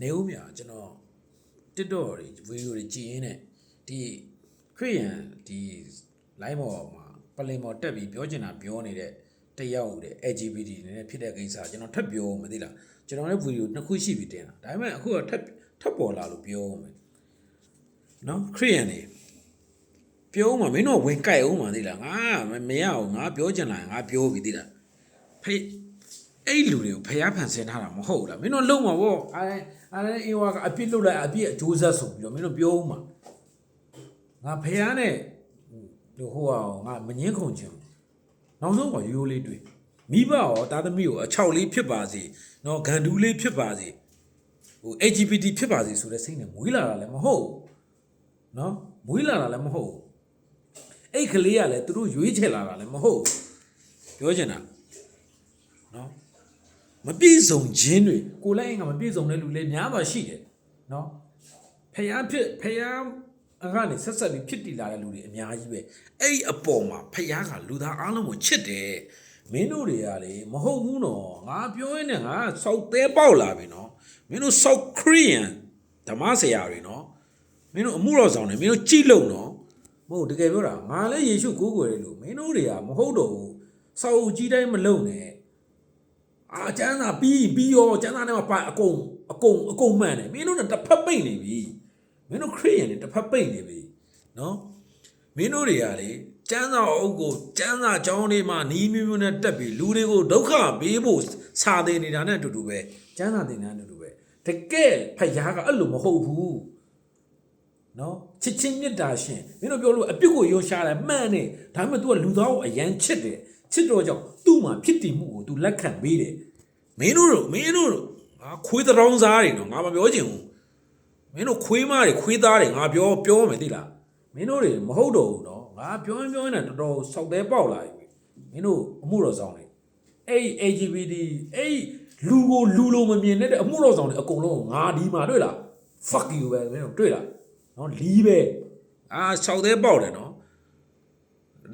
နေဦးမြကျွန်တော် TikTok တွေဗီဒီယိုတွေကြည့်ရင်းနဲ့ဒီခရစ်ယာန်ဒီ line ပေါ်မှာပလင်ပေါ်တက်ပြီးပြောချင်တာပြောနေတဲ့တယောက်တဲ့ LGBT နဲ့ဖြစ်တဲ့ကိစ္စကျွန်တော်ထပ်ပြောမသိလားကျွန်တော်လည်းဗီဒီယိုနှစ်ခုရှိပြီတင်တာဒါပေမဲ့အခုကထပ်ပေါ်လာလို့ပြောမယ်နော်ခရစ်ယာန်တွေပြောမှမင်းတို့ဝင်ကြိုက်အောင်မသိလားငါမရအောင်ငါပြောချင်လားငါပြောပြီသိလားဖေးအဲ့လူတွေကိုဖျားဖန်ဆင်းထားတာမဟုတ်လားမင်းတို့လုံမှာဗောအဲ့အေဝါကအပြစ်လုပ်လိုက်အပြစ်အကျိုးဆက်ဆိုပြီးတော့မင်းတို့ပြောဦးမှာငါဖျားနဲ့ဟိုငါမငင်းခုန်ချင်နောက်ဆုံးကရိုးလေးတွေ့မိဘရောတာသမီးကိုအချောက်လေးဖြစ်ပါစေနော်ဂန်ဒူးလေးဖြစ်ပါစေဟို LGBT ဖြစ်ပါစေဆိုတဲ့စိတ်နဲ့မွေးလာတာလည်းမဟုတ်နော်မွေးလာတာလည်းမဟုတ်အဲ့ကလေးကလည်းသူတို့ရွေးချယ်လာတာလည်းမဟုတ်ပြောချင်တာနော်မပြည့်စုံခြင်းတွေကိုလည်းငါမပြည့်စုံတဲ့လူလည်းများပါရှိတယ်နော်ဖျားကနေဆက်ဆက်ပြီးဖြစ်တည်လာတဲ့လူတွေအများကြီးပဲအဲ့အပေါ်မှာဖျားကလူသားအားလုံးကိုချစ်တယ်မင်းတို့တွေကလေမဟုတ်ဘူးနော်ငါပြောရင်းနဲ့ငါစောက်သေးပေါက်လာပြီနော်မင်းတို့စောက်ခရီးယန်ဓမ္မဆရာတွေနော်မင်းတို့အမှုတော်ဆောင်တွေမင်းတို့ကြည်လုံနော်မဟုတ်တကယ်ပြောတာငါလည်းယေရှုကိုးကွယ်တယ်လို့မင်းတို့တွေကမဟုတ်တော့ဘူးစောက်ကြီးတိုင်းမလုံနဲ့အာကျမ်းစာပြီးရောကျမ်းစာထဲမှာပါအကုန်မှန်တယ်မင်းတို့ကတစ်ဖက်ပိတ်နေပြီမင်းတို့ခရစ်ယာန်တွေတစ်ဖက်ပိတ်နေပြီနော်မင်းတို့တွေကလေကျမ်းစာအုပ်ကိုကျမ်းစာကျောင်းတွေမှာနီးမျိုးနဲ့တက်ပြီးလူတွေကိုဒုက္ခပေးဖို့စာသင်နေတာနဲ့အတူတူပဲကျမ်းစာသင်နေတာနဲ့အတူတူပဲတကယ်ဖယားကအဲ့လိုမဟုတ်ဘူးနော်ချစ်ချင်းမြတ်တာရှင်မင်းတို့ပြောလို့အပြစ်ကိုယုံရှားတယ်မှန်တယ်ဒါပေမဲ့ तू ကလူသားကိုအယမ်းချစ်တယ်ချစ်တော့ကြောင့်သူ့မှာဖြစ်တည်မှုကို तू လက်ခံပေးတယ်မင်းတို့ငါခွေးတောင်းစားတွေနော်ငါမပြောချင်ဘူးမင်းတို့ခွေးမတွေခွေးသားတွေငါပြောမယ်သိလားမင်းတို့တွေမဟုတ်တော့ဘူးနော်ငါပြောရင်တော်တော်ဆောက်သေးပေါက်လာပြီမင်းတို့အမှုတော်ဆောင်တွေအဲ့ LGBT အဲ့လူကိုလူလိုမမြင်တဲ့အမှုတော်ဆောင်တွေအကုန်လုံးငါဒီမှာတွေ့လား fuck you ပဲမင်းတို့တွေ့လားနော်လီးပဲဆောက်သေးပေါက်တယ်နော်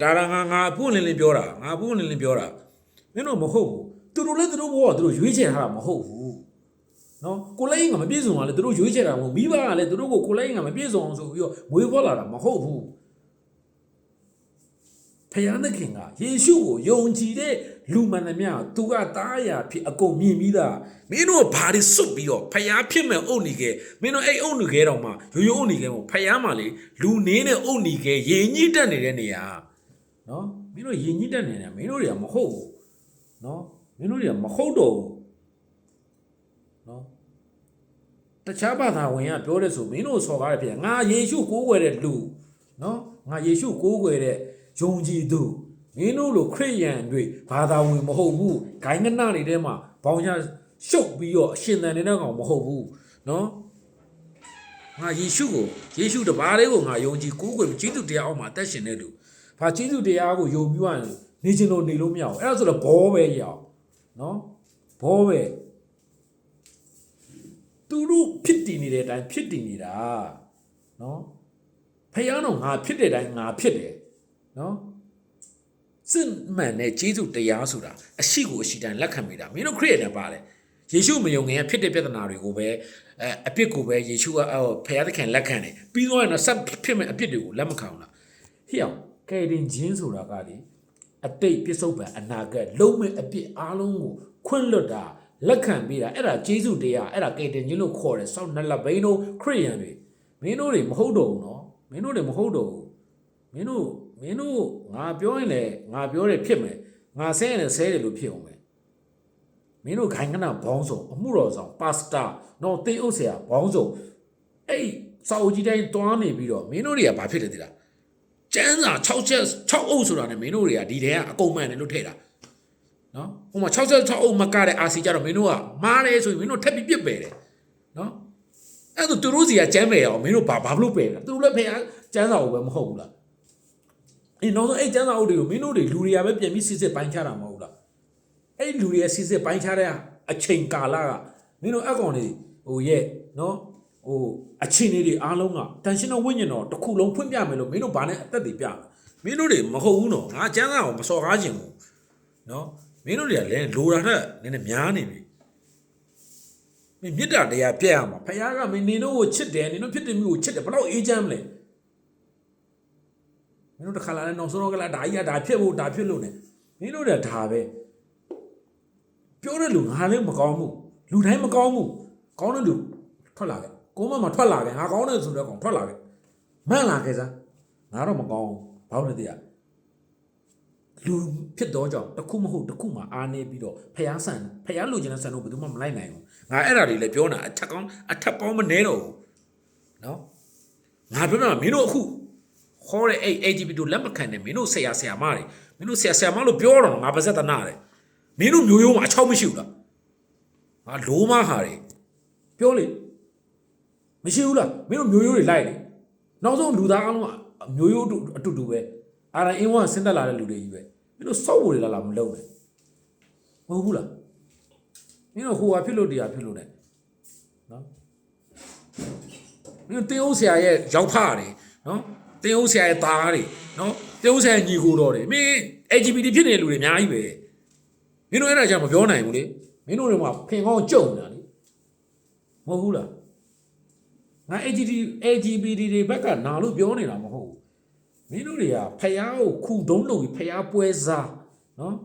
ဒါငါပွင့်လင်းလင်းပြောတာမင်းတို့မဟုတ်ဘူးသူတို့လည်းသူတို့ဘောကသူတို့ရွေးချယ်ထားတာမဟုတ်ဘူးနော်ကိုလိုင်းကမပြည့်စုံပါလေသူတို့ရွေးချယ်တာမဟုတ်မိဘကလည်းသူတို့ကိုလိုင်းကမပြည့်စုံအောင်ဆိုပြီးတော့မွေးဖွားလာတာမဟုတ်ဘူးဖယားသခင်ကယေရှုကိုယုံကြည်တဲ့လူမှန်သမျှသူကသားရာဖြစ်အကုန်မြင်ပြီးသားမင်းတို့ဘာတွေစွတ်ပြီးတော့ဖယားဖြစ်မဲ့အုတ်နေခဲ့မင်းတို့အဲ့အုတ်နေခဲ့တော့မှရိုးအုတ်နေခဲ့မို့ဖယားမှလေလူနင်းတဲ့အုတ်နေခဲ့ရေညှိတက်နေတဲ့နေရာနော်မင်းတို့ရေညှိတက်နေတာမင်းတို့တွေကမဟုတ်ဘူးနော်မင်းတို့တွေကမဟုတ်တော့ဘူးနော်တခြားဘာသာဝင်ကပြောတဲ့ဆိုမင်းတို့ဆော်ကားရဖြစ်ငါယေရှုကိုးကွယ်တဲ့လူနော်ငါယေရှုကိုးကွယ်တဲ့ယုံကြည်သူမင်းတို့လိုခရစ်ယာန်တွေဘာသာဝင်မဟုတ်ဘူးဂိုင်းကနတွေထဲမှာဘောင်ချရှုပ်ပြီးတော့အရှင်သန်နေတဲ့ကောင်မဟုတ်ဘူးနော်ငါယေရှုတပါးလေးကိုငါယုံကြည်ကိုးကွယ်ပြီးကျေးဇူးတရားအောက်မှာအသက်ရှင်နေတူဘာကျေးဇူးတရားကိုယုံပြီးရင်နေချင်လို့နေလို့မရဘူးအဲ့ဒါဆိုတော့ဘောပဲရအောင်နော်ဘောပဲသူတို့ဖြစ်တည်နေတဲ့အတိုင်းဖြစ်တည်နေတာနော်ဖယားတော့ငါဖြစ်တဲ့အတိုင်းငါဖြစ်တယ်နော်စစ်မှန်တဲ့ကျေးဇူးတရားဆိုတာအရှိကိုအရှိတိုင်းလက်ခံမိတာမင်းတို့ခရစ်ယာန်နဲ့ပါတယ်ယေရှုမယုံခင်ဖြစ်တဲ့ပြဿနာတွေကိုပဲအပြစ်ကိုပဲယေရှုကဖယားသခင်လက်ခံတယ်ပြီးတော့ဆက်ဖြစ်မဲ့အပြစ်တွေကိုလက်မခံဘူးလားဟိအောင်ကယ်တင်ခြင်းဆိုတာကလေအတိတ်ပြစ္ဆုတ်ပံအနာဂတ်လုံးမဲ့အပြစ်အားလုံးကိုခွင့်လွတ်တာလက်ခံပေးတာအဲ့ဒါကျေးဇူးတရားအဲ့ဒါကယ်တင်ခြင်းလို့ခေါ်တယ်စောင့်နှလက်ဘိန်းတို့ခရစ်ယာန်တွေမင်းတို့တွေမဟုတ်တော့ဘူးနော်မင်းတို့တွေမဟုတ်တော့ဘူးမင်းတို့ငါပြောရင်လည်းငါပြောတယ်ဖြစ်မယ်ငါဆဲရင်လည်းဆဲတယ်လို့ဖြစ်အောင်မယ်မင်းတို့ခိုင်ခဏဘောင်းဆောင်အမှုတော်ဆောင်ပါစတာနော်တေးအုပ်ဆရာဘောင်းဆောင်အဲ့စာအုပ်ကြီးတိုင်းတွားနေပြီးတော့မင်းတို့တွေကဘာဖြစ်တယ်သိလားကျန်းစာ6အုပ်ဆိုတာနဲ့မင်းတို့တွေကဒီထဲကအကုန်မှန်တယ်လို့ထည့်တာနော်ဟိုမှာ66အုပ်မကတဲ့အာစီကြတော့မင်းတို့ကမားတယ်ဆိုရင်မင်းတို့ထပ်ပြီးပြစ်ပယ်တယ်နော်အဲ့ဒါသူတို့စီကကျမ်းပယ်ရအောင်မင်းတို့ဘာလို့ပယ်လဲသူတို့လည်းဖခင်ကျမ်းစာကိုပဲမဟုတ်ဘူးလားအေးနောက်ဆုံးအဲ့ကျမ်းစာအုပ်တွေကိုမင်းတို့တွေလူတွေကပဲပြန်ပြီးစစ်ပိုင်းခြားတာမဟုတ်လားအဲ့လူတွေရဲ့စစ်ပိုင်းခြားတဲ့အချိန်ကာလကမင်းတို့အကောင်တွေဟိုရဲ့နော်ဟိုအချင်းတွေအားလုံးကတန်ရှင်းတဲ့ဝိညာဉ်တော်တစ်ခုလုံးဖွင့်ပြမယ်လို့မင်းတို့ဘာနဲ့အသက်တွေပြမင်းတို့တွေမဟုတ်ဘူးနော်ငါကျမ်းစာကိုမစော်ကားခြင်းဘူး နော်မင်းတို့တွေကလည်းလိုတာထက်နည်းနည်းများနေပြီ မင်းမြစ်တာတရားပြက်ရမှာဖယားကမင်းနေတို့ကိုချစ်တယ်နေတို့ဖြစ်တယ်မျိုးကိုချစ်တယ်ဘလို့အေးချမ်းမလဲမင်းတို့တစ်ခါလာလဲနောက်ဆုံးတော့ကလာဒါကြီးကဒါဖြစ်ဖို့ဒါဖြစ်လို့ ਨੇ မင်းတို့ကဒါပဲပြောတဲ့လူငါလည်းမကောင်းဘူးလူတိုင်းမကောင်းဘူးကောင်းတဲ့လူထွက်လာခဲ့ကိုမမထွက်လာခဲ့ငါကောင်းတယ်ဆိုတော့ကောင်ထွက်လာခဲ့မှန်လာခဲ့စားငါတော့မကောင်းဘူးဘာလို့လဲသိရလူဖြစ်တော့ကြောင့်တစ်ခုမဟုတ်တစ်ခုမှအားနေပြီးတော့ဖျားဆန်ဖျားလူချင်းတဲ့ဆန်တို့ဘယ်သူမှမလိုက်နိုင်ဘူးငါအဲ့ဒါတွေလည်းပြောနေတာအထက်ကောင်းအထက်ပေါင်းမနေတော့ဘူးနော်ငါပြောတာမင်းတို့အခုခေါ်တဲ့အဲ့ AGB တို့လက်မခံနဲ့မင်းတို့ဆရာမတွေမင်းတို့ဆရာမလို့ပြောတော့ငါပါဇက်တနာတယ်မင်းတို့မျိုးရိုးမှာအချောက်မရှိဘူးလားငါလိုမဟာတွေပြောလေမရှိဘူးလားမင်းတို့မျိုးရိုးတွေလိုက်လေနောက်ဆုံးလူသားအလုံးမျိုးရိုးအတူတူပဲအာရအင်းဝဆင်းသက်လာတဲ့လူတွေကြီးပဲမင်းတို့စောက်ဖို့တွေလာမလုပ်နဲ့မဟုတ်ဘူးလားမင်းတို့ဟိုဟာဖြစ်လို့တရားဖြစ်လို့ ਨੇ နော်မင်းတို့တင်းဦးဆရာရဲ့ရောက်ဖတယ်နော်တင်းဦးဆရာရဲ့သားတွေနော်တင်းဦးဆရာရဲ့ညီကိုတော်တွေမင်း LGBT ဖြစ်နေတဲ့လူတွေအများကြီးပဲမင်းတို့အဲ့ဒါကြောင့်မပြောနိုင်ဘူးလေမင်းတို့တွေကခင်ကောင်းကြုံနေတာလေမဟုတ်ဘူးလားငါ LGBT တွေဘက်ကနာလို့ပြောနေတာမဟုတ်ဘူးမင်းတို့တွေကဖျားကိုခုတုံးလို့ဖျားပွဲစားနော်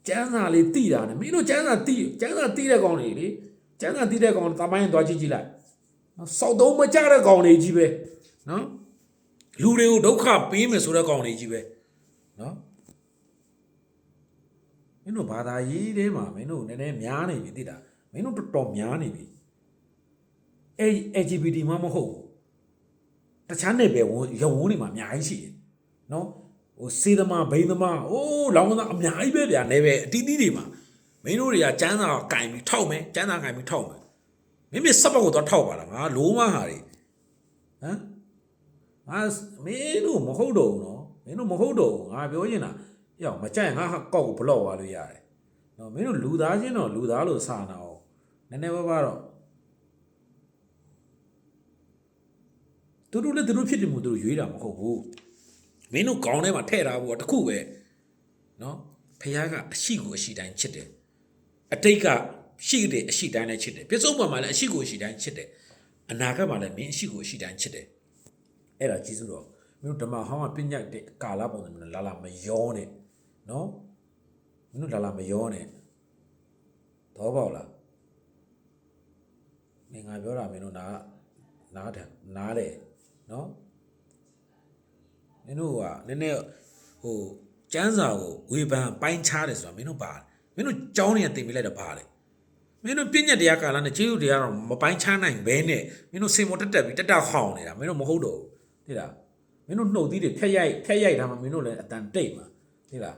ကျန်းစာလေးတိတာနဲ့မင်းတို့ကျန်းစာတိတဲ့ကောင်တွေလေကျန်းစာတိတဲ့ကောင်တမိုင်းသွားကြည့်လိုက်နော်စောက်တုံးမကြတဲ့ကောင်တွေကြီးပဲနော်လူတွေကိုဒုက္ခပေးမယ်ဆိုတဲ့ကောင်တွေကြီးပဲနော်မင်းတို့ဘာသာရေးထဲမှာမင်းတို့နည်းနည်းများနေပြီသိတာမင်းတို့တော်တော်များနေပြီအဲ့ LGBT မှမဟုတ်ဘူးတခြားနယ်ပယ်ရုံဝန်းတွေမှာအများကြီးရှိတယ်နော်ဟိုစေသမားဘိန်းသမားအိုးလောင်းသားအများကြီးပဲဗျာနယ်ပယ်အတီးတီးတွေမှာမင်းတို့တွေကကျန်းစာကင်ပြီးထောက်မယ်ကျန်းစာကင်ပြီးထောက်မယ်မင်းစပ်ပတ်ကိုတော့ထောက်ပါလားငါလိုမဟာတွေဟမ်ငါမင်းတို့မဟုတ်တော့ဘူးနော်မင်းတို့မဟုတ်တော့ဘူးငါပြောချင်တာရောက်မကြိုက်ငါကောက်ကိုဘလော့သွားလို့ရတယ်နော်မင်းတို့လူသားချင်းတော့လူသားလို့စာနာအောင်နည်းနည်းပါးတော့သူတို့လည်းသူတို့ဖြစ်တယ်မို့သူတို့ရွေးတာမဟုတ်ဘူးမင်းတို့ခေါင်းထဲမှာထည့်ထားဖို့တခုပဲနော်ဖခင်ကအရှိကိုအရှိတိုင်းချစ်တယ်အတိတ်ကရှိတဲ့အရှိတိုင်းလည်းချစ်တယ်ပြစ္ဆုတ်ဘဝမှာလည်းအရှိကိုအရှိတိုင်းချစ်တယ်အနာဂတ်မှာလည်းမင်းအရှိကိုအရှိတိုင်းချစ်တယ်အဲ့ဒါကြီးစုတော့မင်းတို့ဓမ္မဟောင်းကပြညတ်တဲ့ကာလပုံစံမျိုးလာမယောနဲ့နော်မင်းတို့လာမယောနဲ့တော့ပေါ့လားမင်းငါပြောတာမင်းတို့နားတယ်နော်မင်းတို့ကနည်းနည်းဟိုကျန်းစာကိုဝေဖန်ပိုင်းခြားတယ်ဆိုတာမင်းတို့ပါတယ်မင်းတို့ကြောင်းနေတင်ပြလိုက်တော့ပါတယ်မင်းတို့ပြည့်ညက်တရားကာလနဲ့ကျေးဇူးတရားတော့မပိုင်းခြားနိုင်ဘဲနဲ့မင်းတို့စင်မတက်ပြီးတက်ဟောင်းနေတာမင်းတို့မဟုတ်တော့ဘူးသိလားမင်းတို့နှုတ်သီးတွေဖက်ရိုက်ထားမှမင်းတို့လည်းအတန်တိတ်မှာသိလား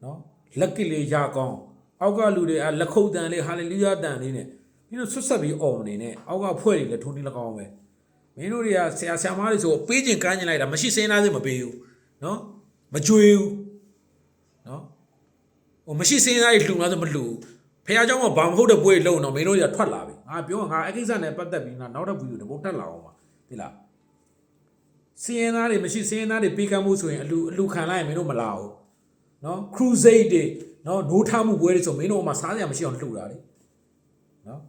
နော်လက်ကလေးရကောင်းအောက်ကလူတွေလက်ခုပ်တန်လေးဟာလေလုယာတန်လေးနဲ့မင်းတို့ဆွတ်ဆက်ပြီးအော်နေနဲ့အောက်ကဖွဲ့တွေလည်းထုံးနေလကောင်းပဲမင်းတို့တွေကဆရာမတွေဆိုပေးခြင်းကမ်းခြင်းလိုက်တာမရှိစင်းသားစင်းမပေးဘူးနော်မကြွေဘူးနော်ဟိုမရှိစင်းသားတွေလှူလားဆိုမလှူဖះเจ้าကဘာမဟုတ်တဲ့ပွဲလုံးတော့မင်းတို့တွေကထွက်လာပြီငါပြောငါအကိစ္စနဲ့ပတ်သက်ပြီးနောက်တော့ဗီဒီယိုတစ်ပုတ်တက်လာအောင်ပါသိလားစင်းသားတွေမရှိစင်းသားတွေပေးကမ်းမှုဆိုရင်အလူခံလိုက်ရင်မင်းတို့မလာဘူးနော် crusade တွေနော်နိုးထမှုပွဲတွေဆိုမင်းတို့ကမှစားစရာမရှိအောင်လှူတာလေနော်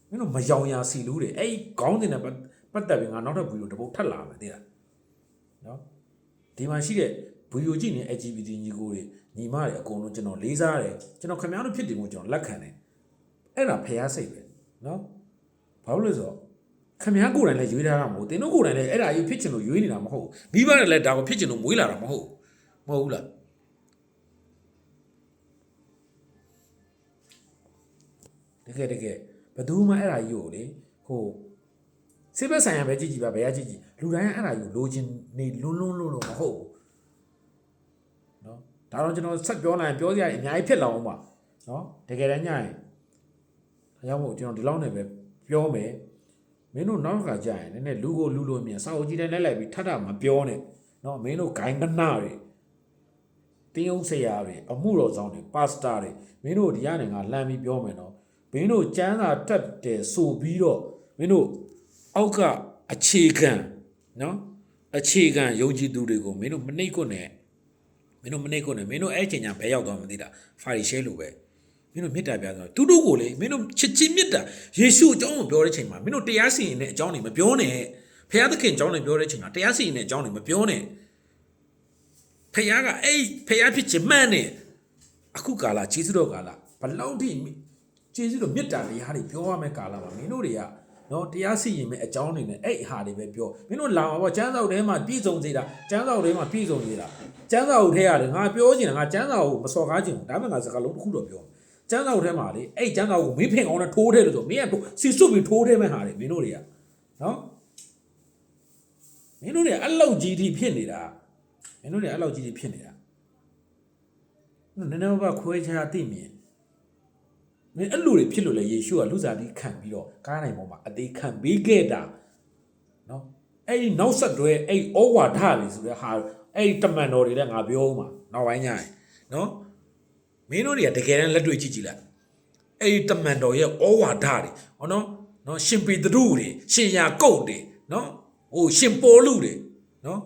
မင်းတို့မယောင်ရာစီလူးတွေအဲ့ခေါင်းတင်တဲ့ပတ်သက်ပြီးငါနောက်ထပ်ဗီဒီယိုတစ်ပုတ်ထပ်လာမယ်သိလားနော်ဒီမှာရှိတဲ့ဗီဒီယိုကြည့်နေ LGBT ညီကိုတွေညီမတွေအကုန်လုံးကျွန်တော်လေးစားတယ်ကျွန်တော်ခင်ဗျားတို့ဖြစ်တယ်မို့ကျွန်တော်လက်ခံတယ်အဲ့ဒါဖျားစိတ်ပဲနော်ဘာလို့လဲဆိုတော့ခင်ဗျားကိုယ်တိုင်လည်းရွေးထားတာမဟုတ်တင်းတို့ကိုယ်တိုင်လည်းအဲ့ဒါကြီးဖြစ်ချင်လို့ရွေးနေတာမဟုတ်မိဘတွေလည်းဒါကိုဖြစ်ချင်လို့မွေးလာတာမဟုတ်ဘူးလားတကယ်ဘယ်သူမှအဲ့ဒါကြီးကိုလေဟိုစိတ်ပဲဆိုင်ရပဲကြည့်ပါဘယ်ရကြည့်လူတိုင်းအဲ့ဒါကြီးကိုလိုချင်နေလွန်းလို့မဟုတ်ဘူးနော်ဒါတော့ကျွန်တော်ဆက်ပြောနိုင်ပြောစရာအများကြီးဖြစ်လာအောင်ပါနော်တကယ်တမ်းညရင်အကြောင်းမို့ကျွန်တော်ဒီလောက်နဲ့ပဲပြောမယ်မင်းတို့နောက်ကကြာရင်နည်းနည်းလူကိုလူလိုမြင်စာအုပ်ကြီးတိုင်းလိုက်ပြီးထထမပြောနဲ့နော်မင်းတို့ဂိုင်းကနာတွေတင်းအောင်ဆရာတွေအမှုတော်ဆောင်တွေပါစတာတွေမင်းတို့ဒီကနေငါလှမ်းပြီးပြောမယ်နော်မင်းတို့ကျမ်းစာတက်တယ်ဆိုပြီးတော့မင်းတို့အောက်ကအခြေခံနော်အခြေခံယုံကြည်သူတွေကိုမင်းတို့မနှိပ်ကွနဲ့မင်းတို့အဲ့ချိန်ညာဘဲရောက်သွားမသိတာဖာရီရှဲလိုပဲ မင်းတို့မေတ္တာပြဆိုသူတို့ကိုလေမင်းတို့ချစ်ချင်းမေတ္တာယေရှုအကြောင်းကိုပြောတဲ့အချိန်မှာမင်းတို့တရားစီရင်တဲ့အကြောင်းတွေမပြောနဲ့ဖခင်သခင်အကြောင်းတွေပြောတဲ့အချိန်မှာတရားစီရင်တဲ့အကြောင်းတွေမပြောနဲ့ဖခင်ကအဲ့ဖခင်ဖြစ်ခြင်းမှန်နဲ့အခုကာလဂျေဇုတော်ကာလဘလောက်ထိဂျေဇုတော်မေတ္တာတရားတွေပြောရမယ့်ကာလမှာမင်းတို့တွေကနော်တရားစီရင်မယ့်အကြောင်းတွေနဲ့အဲ့အဟာတွေပဲပြောမင်းတို့လာမှာပေါ့ကျမ်းစာအုပ်ထဲမှာပြည့်စုံစေတာကျမ်းစာအုပ်ထဲမှာပြည့်စုံနေတာကျမ်းစာအုပ်ထဲရတယ်ငါပြောချင်တာငါကျမ်းစာအုပ်မစော်ကားချင်ဘူးဒါမှမဟုတ်ငါစကားလုံးတစ်ခုတော့ပြောကျမ်းစာအုပ်ထဲမှာလေအဲ့ကျမ်းစာအုပ်ကိုမင်းဖင်အောင်နဲ့ထိုးထဲလို့ဆိုမင်းကစီစွတ်ပြီးထိုးထဲမဲ့ဟာတွေမင်းတို့တွေကနော်မင်းတို့တွေအဲ့လောက်ကြီးထိဖြစ်နေတာမင်းတို့တွေအဲ့လောက်ကြီးထိဖြစ်နေတာနည်းနည်းပါးခွဲခြားသိမြင်မင်းအဲ့လိုတွေဖြစ်လို့လေယေရှုကလူစားတိခံပြီးတော့ကားနိုင်ပေါ်မှာအသေးခံပေးခဲ့တာနော်အဲ့ဒီနောက်ဆက်တွဲအဲ့ဩဝါဒတွေဆိုတဲ့ဟာအဲ့ဒီတမန်တော်တွေလည်းငါပြောဦးမှာနောက်ပိုင်းညရင်နော်မင်းတို့တွေကတကယ်တမ်းလက်တွေ့ကြည့်ကြည့်လိုက်အဲ့ဒီတမန်တော်ရဲ့ဩဝါဒတွေဟောနော်ရှင်ပေတရုတွေရှင်ယာကုတ်တွေနော်ဟိုရှင်ပေါလုတွေနော်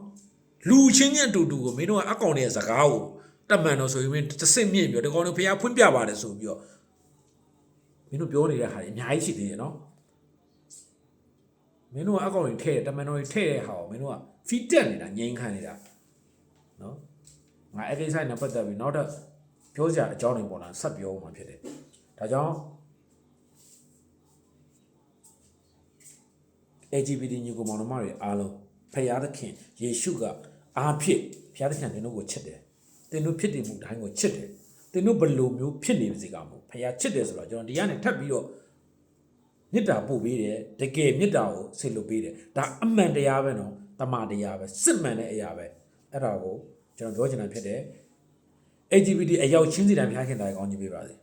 လူချင်းချင်းတူတူကိုမင်းတို့ကအကောင်တဲ့စကားကိုတမန်တော်ဆိုရင်မင်းတစ်စစ်မြင့်ပြီးတော့ဒီကောင်တို့ဖျားဖွင့်ပြပါတယ်ဆိုပြီးတော့မင်းတို့ပြောနေတဲ့ဟာတွေအများကြီးရှိသေးတယ်နော်မင်းတို့ကအကောင်တွေထဲ့တမန်တော်တွေထဲ့တဲ့ဟာကိုမင်းတို့ကဖီတက်နေတာငြိမ်းခံနေတာနော်ငါအဲ့ဒီဆိုင်နဲ့ပတ်သက်ပြီးနောက်တော့ပြောစရာအကြောင်းတွေပေါ်လာဆက်ပြောမှဖြစ်တယ်ဒါကြောင့် LGBT ညီကိုမောင်နှမတွေအားလုံးဖခင်သခင်ယေရှုကအားဖြစ်ဖခင်သခင်တင်တို့ကိုချစ်တယ်တင်တို့ဖြစ်တည်မှုတိုင်းကိုချစ်တယ်တင်တို့ဘယ်လိုမျိုးဖြစ်နေပါစေကမို့ဖခင်ချစ်တယ်ဆိုတော့ကျွန်တော်ဒီကနေထပ်ပြီးတော့မေတ္တာပို့ပေးတယ်တကယ်မေတ္တာကိုဆေလို့ပေးတယ်ဒါအမှန်တရားပဲနော်တမန်တရားပဲစစ်မှန်တဲ့အရာပဲအဲ့ဒါကိုကျွန်တော်ပြောချင်တာဖြစ်တယ် LGBT အရောက်ချင်းစီတိုင်းဖခင်တိုင်းကောင်းကြီးပေးပါစေ